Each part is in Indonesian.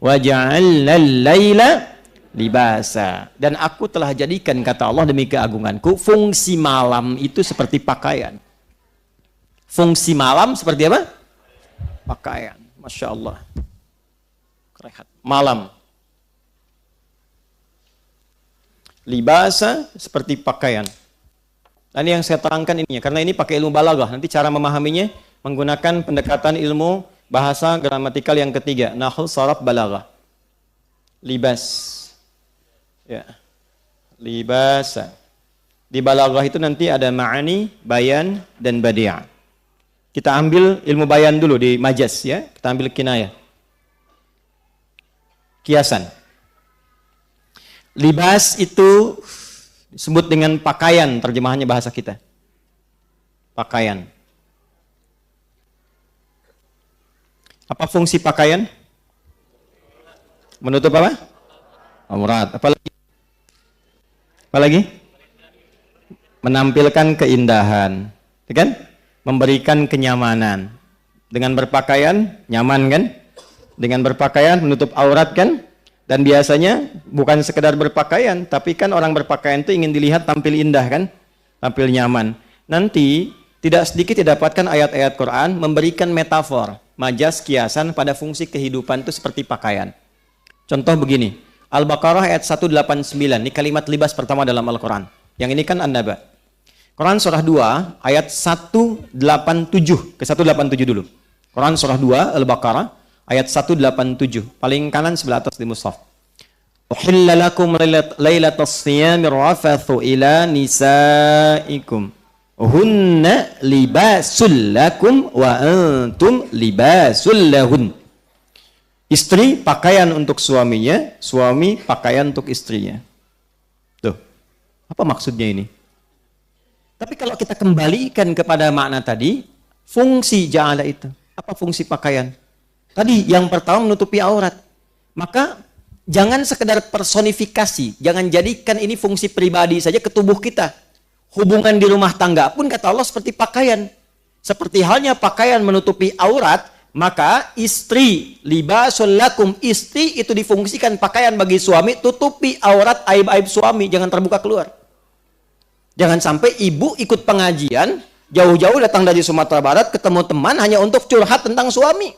Wa ja'alnal laila libasa. Dan aku telah jadikan, kata Allah demi keagunganku, fungsi malam itu seperti pakaian. Fungsi malam seperti apa? Pakaian. Masya Allah. Rehat. Malam. Libasa seperti pakaian. Dan yang saya terangkan ini, karena ini pakai ilmu balaghah. Nanti cara memahaminya menggunakan pendekatan ilmu bahasa gramatikal yang ketiga, nahwu, sharaf, balaghah. Libas. Ya. Libasa. Di balaghah itu nanti ada ma'ani, bayan, dan badi'. Kita ambil ilmu bayan dulu di majaz ya. Kita ambil kinayah. Kiasan. Libas itu disebut dengan pakaian, terjemahannya bahasa kita. Pakaian. Apa fungsi pakaian? Menutup apa? Aurat. Apalagi? Apalagi? Menampilkan keindahan. Kan? Memberikan kenyamanan. Dengan berpakaian, nyaman kan? Dengan berpakaian, menutup aurat kan? Dan biasanya bukan sekedar berpakaian, tapi kan orang berpakaian itu ingin dilihat tampil indah kan? Tampil nyaman. Nanti tidak sedikit didapatkan ayat-ayat Quran memberikan metafor, majas, kiasan pada fungsi kehidupan itu seperti pakaian. Contoh begini, Al-Baqarah ayat 189, ini kalimat libas pertama dalam Al-Quran. Yang ini kan An-Naba. Quran surah 2 ayat 187 ke 187 dulu. Quran surah 2 Al-Baqarah ayat 187, paling kanan sebelah atas di mushaf. Uhilla lakum lailatas siyamir rafathu ila nisaikum. Hunna libasul lakum wa antum libasul lahun. Istri pakaian untuk suaminya, suami pakaian untuk istrinya. Tuh. Apa maksudnya ini? Tapi kalau kita kembalikan kepada makna tadi, fungsi ja'ala itu. Apa fungsi pakaian? Tadi yang pertama menutupi aurat. Maka jangan sekedar personifikasi, jangan jadikan ini fungsi pribadi saja ke tubuh kita. Hubungan di rumah tangga pun kata Allah seperti pakaian. Seperti halnya pakaian menutupi aurat, maka istri libasul lakum, istri itu difungsikan pakaian bagi suami, tutupi aurat aib-aib suami, jangan terbuka keluar. Jangan sampai ibu ikut pengajian, jauh-jauh datang dari Sumatera Barat ketemu teman hanya untuk curhat tentang suami.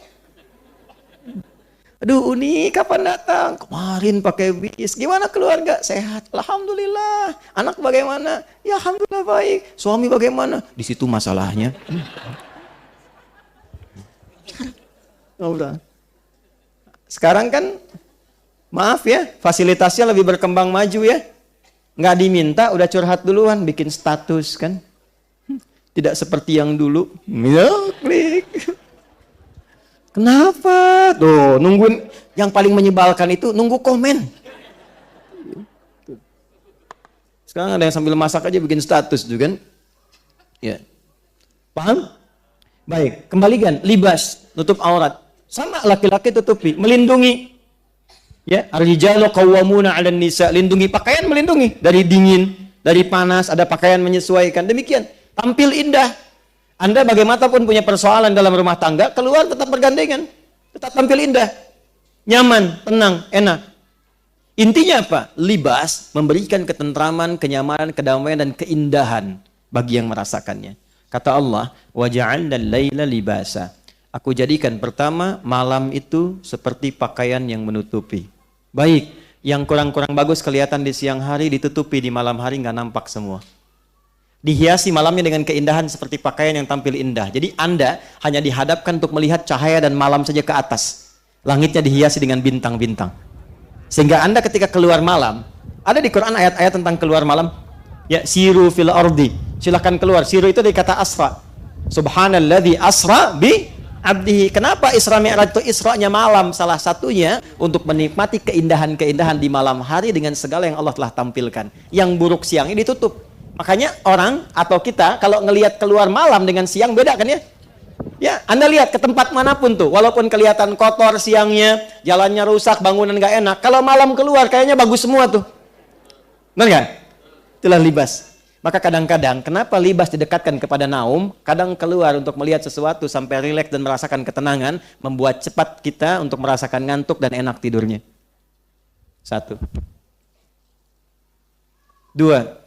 Aduh, Uni kapan datang? Kemarin pakai bis. Gimana keluarga? Sehat. Alhamdulillah. Anak bagaimana? Ya alhamdulillah baik. Suami bagaimana? Di situ masalahnya. Udah. Sekarang kan, maaf ya, fasilitasnya lebih berkembang maju ya. Nggak diminta, udah curhat duluan, bikin status kan. Tidak seperti yang dulu. Ya, klik. Kenapa? Tuh, nungguin. Yang paling menyebalkan itu nunggu komen. Sekarang ada yang sambil masak aja bikin status tuh kan. Ya. Paham? Baik, kembalikan. Libas, tutup aurat. Sama laki-laki tutupi, melindungi. Ya, ar-rijalu qawwamuna 'alan nisa, lindungi pakaian, melindungi dari dingin, dari panas, ada pakaian menyesuaikan. Demikian, tampil indah. Anda bagaimanapun punya persoalan dalam rumah tangga, keluar tetap bergandengan, tetap tampil indah, nyaman, tenang, enak. Intinya apa? Libas memberikan ketentraman, kenyamanan, kedamaian dan keindahan bagi yang merasakannya. Kata Allah, wa ja'alnal laila libasa. Aku jadikan pertama malam itu seperti pakaian yang menutupi. Baik, yang kurang-kurang bagus kelihatan di siang hari ditutupi di malam hari nggak nampak semua. Dihiasi malamnya dengan keindahan seperti pakaian yang tampil indah. Jadi Anda hanya dihadapkan untuk melihat cahaya dan malam saja ke atas. Langitnya dihiasi dengan bintang-bintang. Sehingga Anda ketika keluar malam, ada di Quran ayat-ayat tentang keluar malam. Ya, siru fil ardi. Silahkan keluar. Siru itu dari kata asra. Subhanalladzi asra bi abdihi. Kenapa Isra Mi'raj itu Isra'nya malam? Salah satunya untuk menikmati keindahan-keindahan di malam hari dengan segala yang Allah telah tampilkan. Yang buruk siangnya ditutup. Makanya orang atau kita kalau ngelihat keluar malam dengan siang beda kan ya? Ya, Anda lihat ke tempat manapun tuh, walaupun kelihatan kotor siangnya, jalannya rusak, bangunan gak enak. Kalau malam keluar kayaknya bagus semua tuh. Benar nggak? Itulah libas. Maka kadang-kadang kenapa libas didekatkan kepada naum, kadang keluar untuk melihat sesuatu sampai rileks dan merasakan ketenangan, membuat cepat kita untuk merasakan ngantuk dan enak tidurnya. 1. 2.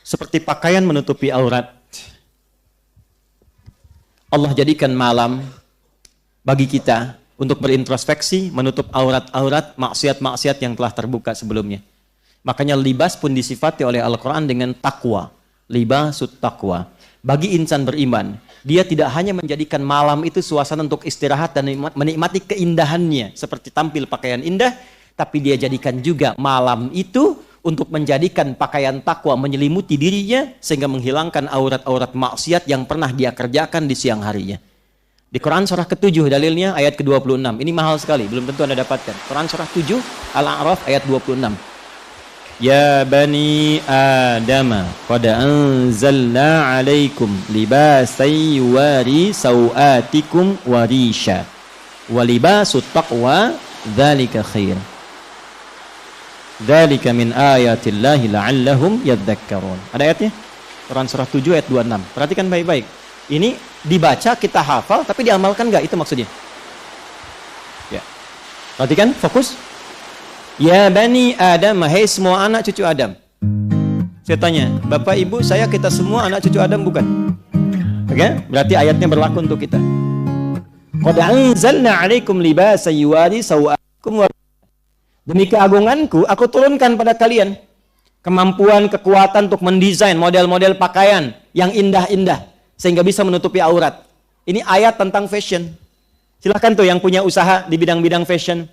Seperti pakaian menutupi aurat, Allah jadikan malam bagi kita untuk berintrospeksi, menutup aurat-aurat maksiat-maksiat yang telah terbuka sebelumnya. Makanya libas pun disifati oleh Al-Quran dengan takwa. Libasut takwa. Bagi insan beriman, dia tidak hanya menjadikan malam itu suasana untuk istirahat dan menikmati keindahannya, seperti tampil pakaian indah, tapi dia jadikan juga malam itu untuk menjadikan pakaian takwa menyelimuti dirinya, sehingga menghilangkan aurat-aurat maksiat yang pernah dia kerjakan di siang harinya. Di Quran surah ke-7 dalilnya ayat ke-26. Ini mahal sekali, belum tentu Anda dapatkan. Quran surah 7 Al-A'raf ayat 26. Ya bani Adam, qad anzalna 'alaikum libasan yuwari sawatikum wa risha. Wa libasut taqwa dzalika khair. Dzalika min ayatillahi la'allahum yadhakkarun. Ada ayatnya? Quran surah 7 ayat 26. Perhatikan baik-baik. Ini dibaca, kita hafal, tapi diamalkan enggak? Itu maksudnya. Ya. Perhatikan, fokus. Ya bani Adam, hai semua anak cucu Adam. Saya tanya, Bapak Ibu, saya, kita semua anak cucu Adam bukan? Oke? Berarti ayatnya berlaku untuk kita. Qad anzalna 'alaikum libasan yuwari sawatikum wa demi keagunganku, aku turunkan pada kalian kemampuan, kekuatan untuk mendesain model-model pakaian yang indah-indah, sehingga bisa menutupi aurat. Ini ayat tentang fashion. Silahkan tuh yang punya usaha di bidang-bidang fashion,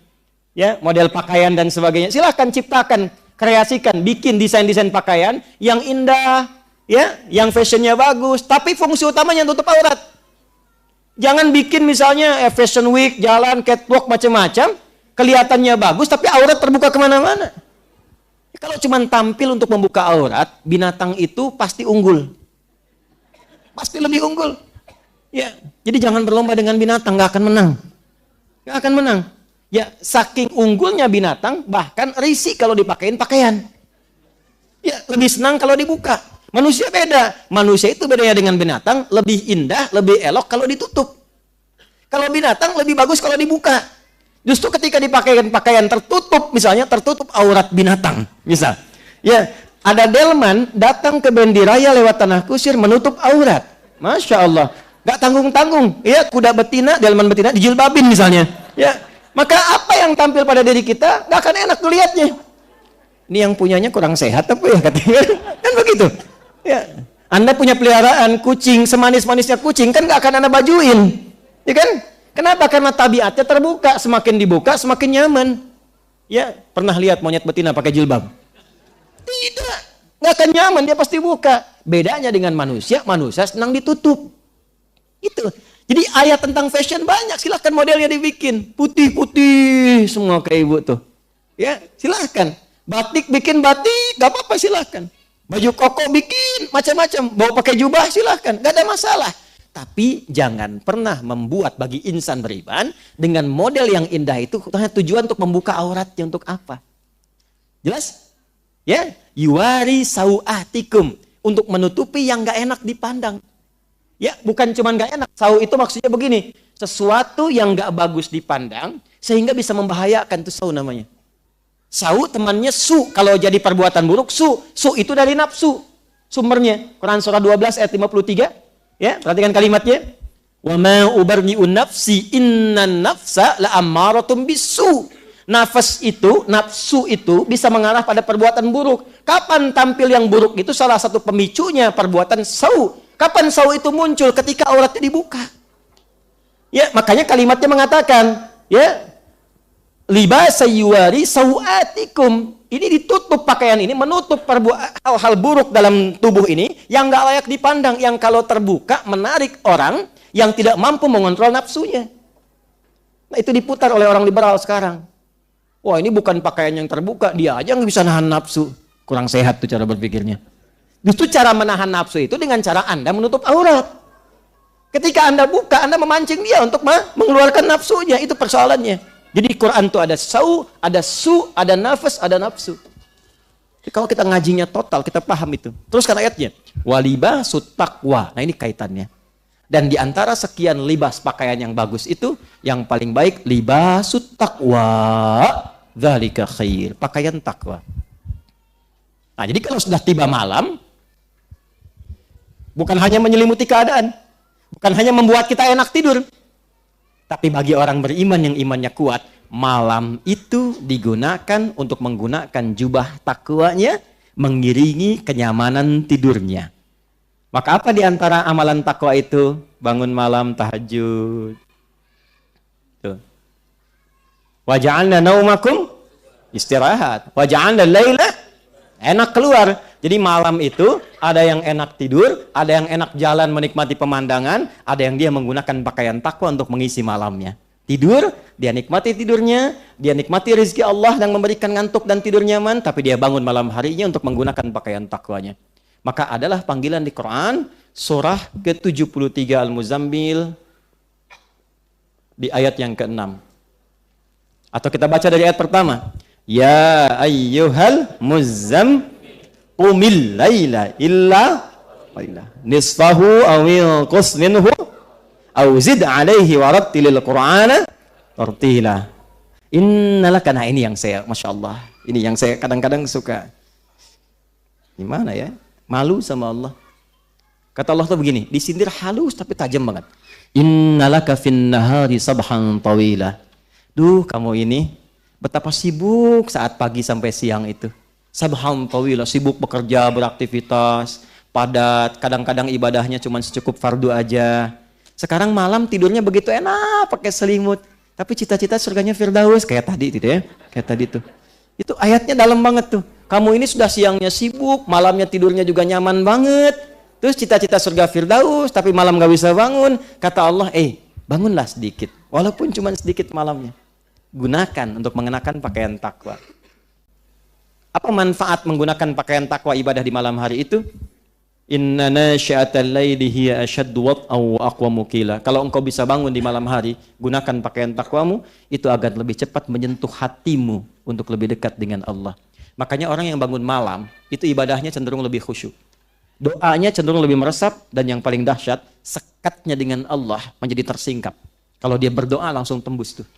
ya, model pakaian dan sebagainya. Silahkan ciptakan, kreasikan, bikin desain-desain pakaian yang indah, ya, yang fashionnya bagus, tapi fungsi utamanya tutup aurat. Jangan bikin misalnya fashion week, jalan, catwalk, macam-macam, kelihatannya bagus, tapi aurat terbuka kemana-mana. Kalau cuma tampil untuk membuka aurat, binatang itu pasti unggul. Pasti lebih unggul. Ya, jadi jangan berlomba dengan binatang, nggak akan menang. Nggak akan menang. Ya, saking unggulnya binatang, bahkan risih kalau dipakein pakaian. Ya, lebih senang kalau dibuka. Manusia beda. Manusia itu bedanya dengan binatang, lebih indah, lebih elok kalau ditutup. Kalau binatang lebih bagus kalau dibuka. Justru ketika dipakaikan pakaian tertutup, misalnya tertutup aurat binatang, misal. Ya, ada delman datang ke Bendi Raya lewat tanah kusir menutup aurat. Masya Allah, nggak tanggung-tanggung. Ya, kuda betina, delman betina dijilbabin misalnya. Ya, maka apa yang tampil pada diri kita nggak akan enak dilihatnya. Ini yang punyanya kurang sehat apa ya katanya? Kan begitu. Ya, Anda punya peliharaan kucing, semanis-manisnya kucing kan nggak akan Anda bajuin, ya kan? Kenapa? Karena tabiatnya terbuka, semakin dibuka semakin nyaman. Ya, pernah lihat monyet betina pakai jilbab? Tidak, nggak akan nyaman, dia pasti buka. Bedanya dengan manusia, manusia senang ditutup. Itu. Jadi ayat tentang fashion banyak, silahkan modelnya dibikin. Putih-putih semua kayak ibu tuh. Ya, silahkan. Batik bikin batik, gak apa-apa silahkan. Baju koko bikin macam-macam, bawa pakai jubah silahkan, gak ada masalah. Tapi jangan pernah membuat bagi insan beriman dengan model yang indah itu hanya tujuan untuk membuka auratnya. Untuk apa? Jelas? Ya, yuwari sau'atikum, untuk menutupi yang gak enak dipandang. Ya, bukan cuma gak enak. Sau itu maksudnya begini, sesuatu yang gak bagus dipandang sehingga bisa membahayakan, itu sau namanya. Sau temannya su, kalau jadi perbuatan buruk su itu dari nafsu. Sumbernya Quran surah 12 ayat 53. Ya, perhatikan kalimatnya. Wa ma ubarri'u nafsi innan nafsa la'ammaratun bisu. Nafsu itu bisa mengarah pada perbuatan buruk. Kapan tampil yang buruk itu salah satu pemicunya perbuatan sau. Kapan sau itu muncul? Ketika auratnya dibuka. Ya, makanya kalimatnya mengatakan, ya, libasa yuwari sau'atikum. Ini ditutup pakaian ini, menutup hal-hal buruk dalam tubuh ini yang nggak layak dipandang, yang kalau terbuka menarik orang yang tidak mampu mengontrol nafsunya. Nah, itu diputar oleh orang liberal sekarang. Wah, ini bukan pakaian yang terbuka, dia aja nggak bisa nahan nafsu. Kurang sehat tuh cara berpikirnya. Justru cara menahan nafsu itu dengan cara Anda menutup aurat. Ketika Anda buka, Anda memancing dia untuk mengeluarkan nafsunya, itu persoalannya. Jadi Quran itu ada sau, ada su, ada nafas, ada nafsu. Kalau kita ngajinya total, kita paham itu. Teruskan ayatnya. Walibasut taqwa. Nah ini kaitannya. Dan di antara sekian libas pakaian yang bagus itu, yang paling baik libasut taqwa. Dzalika khair. Pakaian takwa. Nah, jadi kalau sudah tiba malam, bukan hanya menyelimuti keadaan, bukan hanya membuat kita enak tidur, tapi bagi orang beriman yang imannya kuat, malam itu digunakan untuk menggunakan jubah takwanya, mengiringi kenyamanan tidurnya. Maka apa di antara amalan takwa itu? Bangun malam tahajud. Tuh. Wa ja'alna naumakum istirahat. Wa ja'alna laila enak keluar. Jadi malam itu ada yang enak tidur, ada yang enak jalan menikmati pemandangan, ada yang dia menggunakan pakaian takwa untuk mengisi malamnya. Tidur, dia nikmati tidurnya, dia nikmati rezeki Allah yang memberikan ngantuk dan tidur nyaman, tapi dia bangun malam harinya untuk menggunakan pakaian takwanya. Maka adalah panggilan di Quran, surah ke-73 Al-Muzammil, di ayat yang ke-6. Atau kita baca dari ayat pertama. Ya ayyuhal muzzam qumil laila illa nisfahu awil qus minhu aw zid alaihi warattilil qur'ana tartila. Innalaka. Nah ini yang saya, Masya Allah, ini yang saya kadang-kadang suka. Gimana ya? Malu sama Allah. Kata Allah tuh begini, disindir halus tapi tajam banget. Innalaka fin nahari sabhan tawila. Duh, kamu ini betapa sibuk saat pagi sampai siang itu. Sabhan tawila, sibuk bekerja, beraktivitas, padat, kadang-kadang ibadahnya cuma secukup fardu aja. Sekarang malam tidurnya begitu enak, pakai selimut. Tapi cita-cita surganya Firdaus, kayak tadi gitu ya. Kayak tadi tuh. Itu ayatnya dalam banget tuh. Kamu ini sudah siangnya sibuk, malamnya tidurnya juga nyaman banget. Terus cita-cita surga Firdaus, tapi malam gak bisa bangun. Kata Allah, bangunlah sedikit. Walaupun cuma sedikit malamnya. Gunakan untuk mengenakan pakaian takwa. Apa manfaat menggunakan pakaian takwa ibadah di malam hari itu? Inna nasyi'atal laili hiya ashaddu wat'an wa aqwamu qila. Kalau engkau bisa bangun di malam hari, gunakan pakaian takwamu, itu akan lebih cepat menyentuh hatimu untuk lebih dekat dengan Allah. Makanya orang yang bangun malam, itu ibadahnya cenderung lebih khusyuk. Doanya cenderung lebih meresap, dan yang paling dahsyat, sekatnya dengan Allah menjadi tersingkap. Kalau dia berdoa langsung tembus tuh.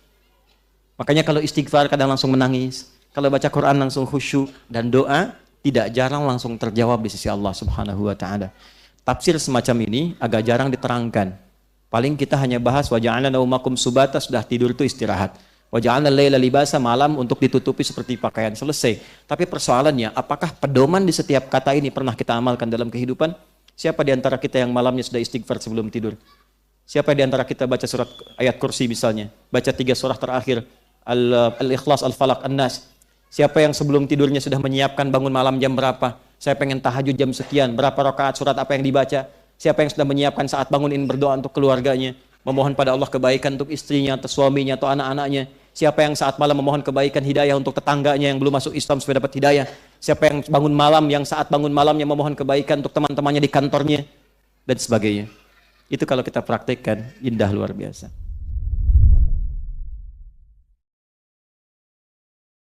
Makanya kalau istighfar kadang langsung menangis, kalau baca Quran langsung khusyuk, dan doa tidak jarang langsung terjawab di sisi Allah Subhanahu wa taala. Tafsir semacam ini agak jarang diterangkan. Paling kita hanya bahas wa ja'alna naumakum subata, sudah tidur itu istirahat. Wa ja'alna laila libasa, malam untuk ditutupi seperti pakaian, selesai. Tapi persoalannya, apakah pedoman di setiap kata ini pernah kita amalkan dalam kehidupan? Siapa di antara kita yang malamnya sudah istighfar sebelum tidur? Siapa di antara kita baca surat ayat kursi misalnya? Baca 3 surah terakhir, Al-Ikhlas, Al-Falaq, An-Nas. Siapa yang sebelum tidurnya sudah menyiapkan bangun malam jam berapa? Saya pengen tahajud jam sekian, berapa rakaat surat apa yang dibaca? Siapa yang sudah menyiapkan saat bangun ini berdoa untuk keluarganya, memohon pada Allah kebaikan untuk istrinya, atau suaminya, atau anak-anaknya? Siapa yang saat malam memohon kebaikan hidayah untuk tetangganya yang belum masuk Islam supaya dapat hidayah? Siapa yang bangun malam, yang saat bangun malamnya memohon kebaikan untuk teman-temannya di kantornya? Dan sebagainya. Itu kalau kita praktekkan, indah luar biasa.